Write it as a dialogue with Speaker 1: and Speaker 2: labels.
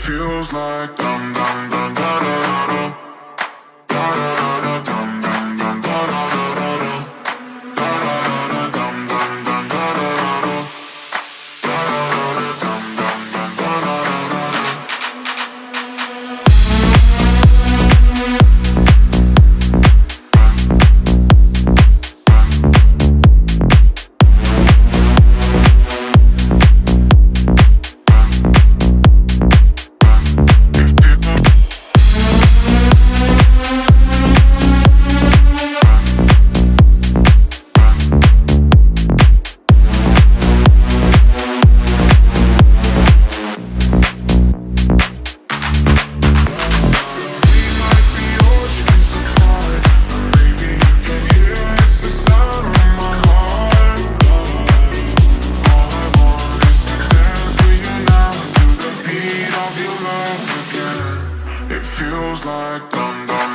Speaker 1: Feels like dum dum dum da da da da da da dum dum dum da da da da dum dum dum da da da dum dum dum da da. It feels like dum dum.